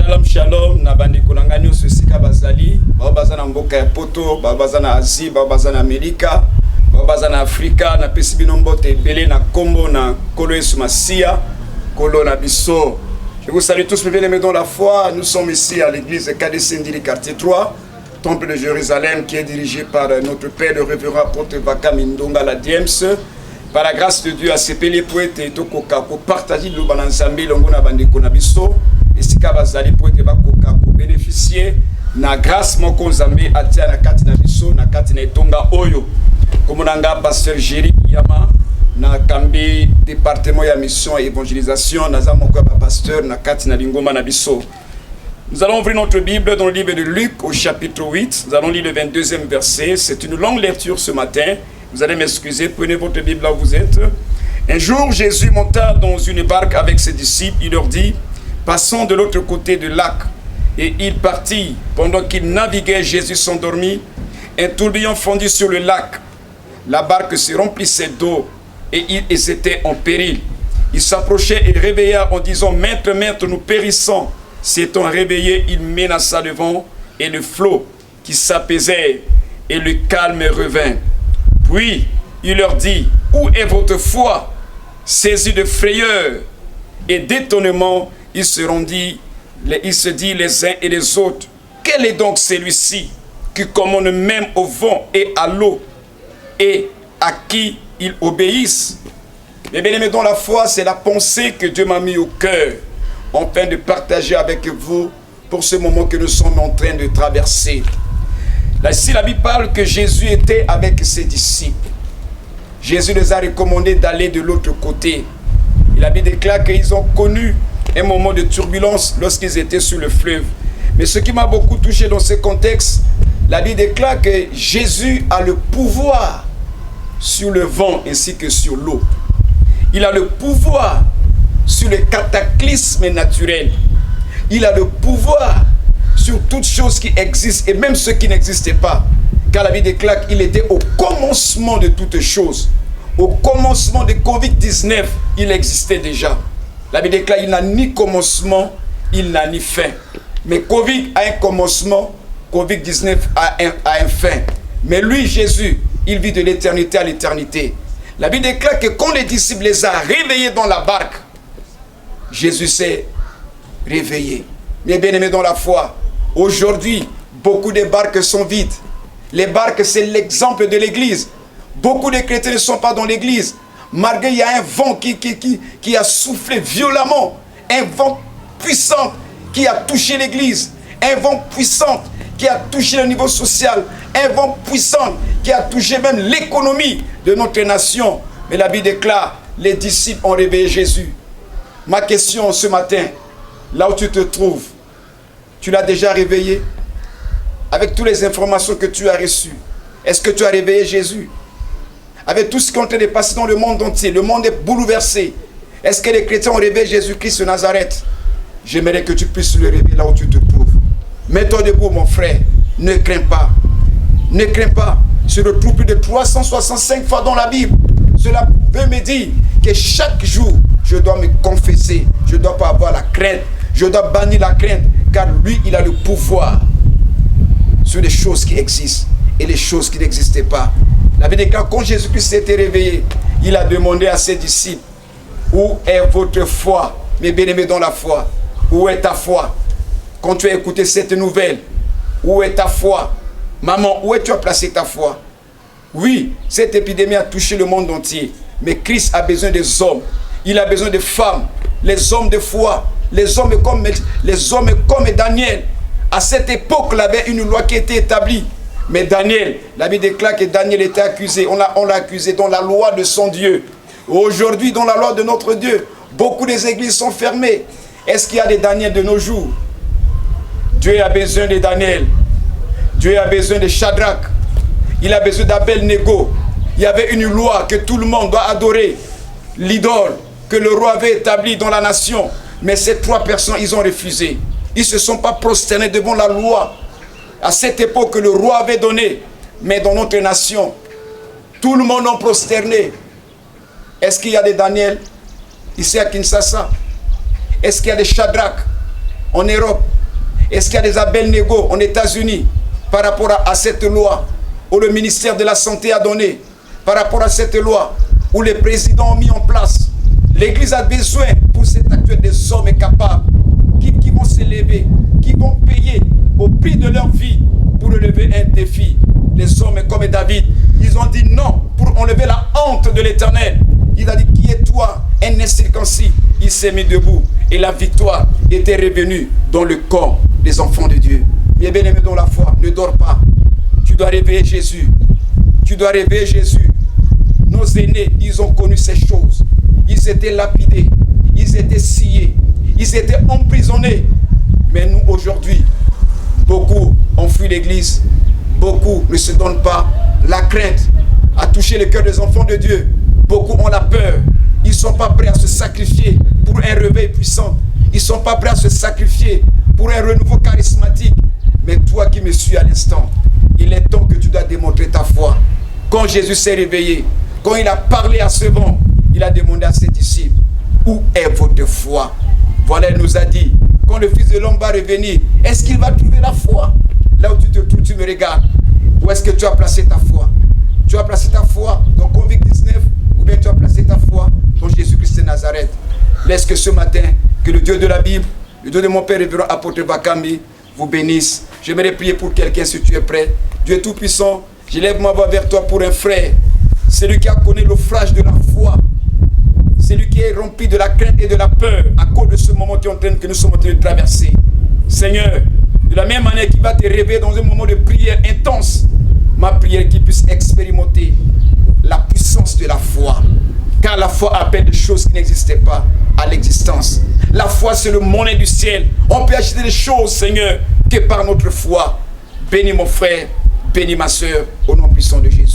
Shalom shalom na bandeko na ngani osika bazali bazana mboka ya poto bazana Asie bazana Amerika bazana Afrika na pesi bino mbote ebele na kombo na kolo Yesu Masia kolo na biso. Je vous salue tous mes bien-aimés dans la foi. Nous sommes ici à l'église KDC Ndili quartier 3, temple de Jérusalem, qui est dirigé par notre père le révérend apôtre Vaka Mindonga la Diems. Par la grâce de Dieu, à ce pélé poète et tokoka ko partager le balanzambe longo na bandeko na biso. Et si kabazali poète bakoka ko bénéficier na grâce moko nzambe atia na kati na biso na kati na etonga oyo. Comme nanga pasteur Jéri Yama na kambi département ya mission et évangélisation naza moko ba pasteur na kati na lingoma na biso. Nous allons ouvrir notre Bible dans le livre de Luc au chapitre 8. Nous allons lire le 22e verset. C'est une longue lecture ce matin. Vous allez m'excuser, prenez votre Bible là où vous êtes. Un jour, Jésus monta dans une barque avec ses disciples. Il leur dit, passons de l'autre côté du lac. Et il partit. Pendant qu'il naviguait, Jésus s'endormit. Un tourbillon fondit sur le lac. La barque se remplissait d'eau et ils étaient en péril. Il s'approchait et réveilla en disant, Maître, Maître, nous périssons. S'étant réveillé, il menaça le vent et le flot qui s'apaisait et le calme revint. Puis, il leur dit, où est votre foi? Saisis de frayeur et d'étonnement, ils se dit les uns et les autres, quel est donc celui-ci qui commande même au vent et à l'eau et à qui ils obéissent? Mais bien aimés dans la foi, c'est la pensée que Dieu m'a mis au cœur, afin de partager avec vous pour ce moment que nous sommes en train de traverser. Là, ici, la Bible parle que Jésus était avec ses disciples. Jésus les a recommandé d'aller de l'autre côté. Et la Bible déclare qu'ils ont connu un moment de turbulence lorsqu'ils étaient sur le fleuve. Mais ce qui m'a beaucoup touché dans ce contexte, la Bible déclare que Jésus a le pouvoir sur le vent ainsi que sur l'eau. Il a le pouvoir sur les cataclysmes naturels. Il a le pouvoir sur toutes choses qui existent et même ceux qui n'existaient pas. Car la Bible déclare qu'il était au commencement de toutes choses. Au commencement de Covid-19, il existait déjà. La Bible déclare qu'il n'a ni commencement, il n'a ni fin. Mais Covid a un commencement, Covid-19 a un fin. Mais lui, Jésus, il vit de l'éternité à l'éternité. La Bible déclare que quand les disciples les a réveillés dans la barque, Jésus s'est réveillé. Mes bien-aimés dans la foi, aujourd'hui, beaucoup de barques sont vides. Les barques, c'est l'exemple de l'église. Beaucoup de chrétiens ne sont pas dans l'église. Malgré il y a un vent qui a soufflé violemment. Un vent puissant qui a touché l'église. Un vent puissant qui a touché le niveau social. Un vent puissant qui a touché même l'économie de notre nation. Mais la Bible déclare, les disciples ont réveillé Jésus. Ma question ce matin, là où tu te trouves, tu l'as déjà réveillé? Avec toutes les informations que tu as reçues, est-ce que tu as réveillé Jésus? Avec tout ce qui est en train de passer dans le monde entier, le monde est bouleversé. Est-ce que les chrétiens ont réveillé Jésus-Christ de Nazareth? J'aimerais que tu puisses le réveiller là où tu te trouves. Mets-toi debout, mon frère. Ne crains pas. Ne crains pas. Je le trouve plus de 365 fois dans la Bible. Cela veut me dire que chaque jour, je dois me confesser. Je ne dois pas avoir la crainte. Je dois bannir la crainte. Car lui, il a le pouvoir sur les choses qui existent et les choses qui n'existaient pas. La Bible déclare quand Jésus-Christ s'était réveillé, il a demandé à ses disciples, où est votre foi? Mes bien-aimés dans la foi, où est ta foi? Quand tu as écouté cette nouvelle, où est ta foi? Maman, où est-ce que tu as placé ta foi? Oui, cette épidémie a touché le monde entier, mais Christ a besoin des hommes. Il a besoin de femmes, les hommes de foi, les hommes comme Daniel. À cette époque, il y avait une loi qui était établie. Mais Daniel, la Bible déclare que Daniel était accusé. On l'a accusé dans la loi de son Dieu. Aujourd'hui, dans la loi de notre Dieu, beaucoup des églises sont fermées. Est-ce qu'il y a des Daniel de nos jours? Dieu a besoin de Daniel. Dieu a besoin de Shadrach. Il a besoin d'Abel-Nego. Il y avait une loi que tout le monde doit adorer. L'idole que le roi avait établie dans la nation. Mais ces trois personnes, ils ont refusé. Ils ne se sont pas prosternés devant la loi. À cette époque que le roi avait donné. Mais dans notre nation, tout le monde a prosterné. Est-ce qu'il y a des Daniel ici à Kinshasa? Est-ce qu'il y a des Shadrach en Europe? Est-ce qu'il y a des appels négaux en États-Unis par rapport à cette loi où le ministère de la Santé a donné, par rapport à cette loi où les présidents ont mis en place? L'Église a besoin pour cet actuel des hommes capables qui vont s'élever, qui vont payer au prix de leur vie pour relever un défi. Les hommes comme David, ils ont dit non pour enlever la honte de l'Éternel. Il a dit, qui est toi, un incirconcis? Il s'est mis debout et la victoire était revenue dans le corps des enfants de Dieu. Mes bien-aimés dans la foi, ne dors pas. Tu dois réveiller Jésus. Tu dois réveiller Jésus. Nos aînés, ils ont connu ces choses. Ils étaient lapidés, ils étaient sciés, ils étaient emprisonnés. Mais nous, aujourd'hui, beaucoup ont fui l'église. Beaucoup ne se donnent pas. La crainte a touché le cœur des enfants de Dieu. Beaucoup ont la peur. Ils ne sont pas prêts à se sacrifier pour un réveil puissant. Ils ne sont pas prêts à se sacrifier pour un renouveau charismatique. Mais toi qui me suis à l'instant, il est temps que tu dois démontrer ta foi. Quand Jésus s'est réveillé, quand il a parlé à ce vent, il a demandé à ses disciples, où est votre foi? Voilà, il nous a dit, quand le Fils de l'homme va revenir, est-ce qu'il va trouver la foi? Là où tu te trouves, tu me regardes. Où est-ce que tu as placé ta foi? Tu as placé ta foi dans Covid-19 ou bien tu as placé ta foi dans Jésus-Christ de Nazareth? Laisse que ce matin, que le Dieu de la Bible, le Dieu de mon Père révérend apôtre Bakami, vous bénisse. J'aimerais prier pour quelqu'un si tu es prêt. Dieu est tout-puissant, j'élève ma voix vers toi pour un frère. Celui qui a connu l'ouvrage de la foi. Celui qui est rempli de la crainte et de la peur à cause de ce moment que nous sommes en train de traverser. Seigneur, de la même manière qu'il va te réveiller dans un moment de prière intense, ma prière qu'il puisse expérimenter la puissance de la foi. Car la foi appelle des choses qui n'existaient pas à l'existence. La foi, c'est le monnaie du ciel. On peut acheter des choses, Seigneur, que par notre foi. Bénis mon frère, bénis ma soeur, au nom puissant de Jésus.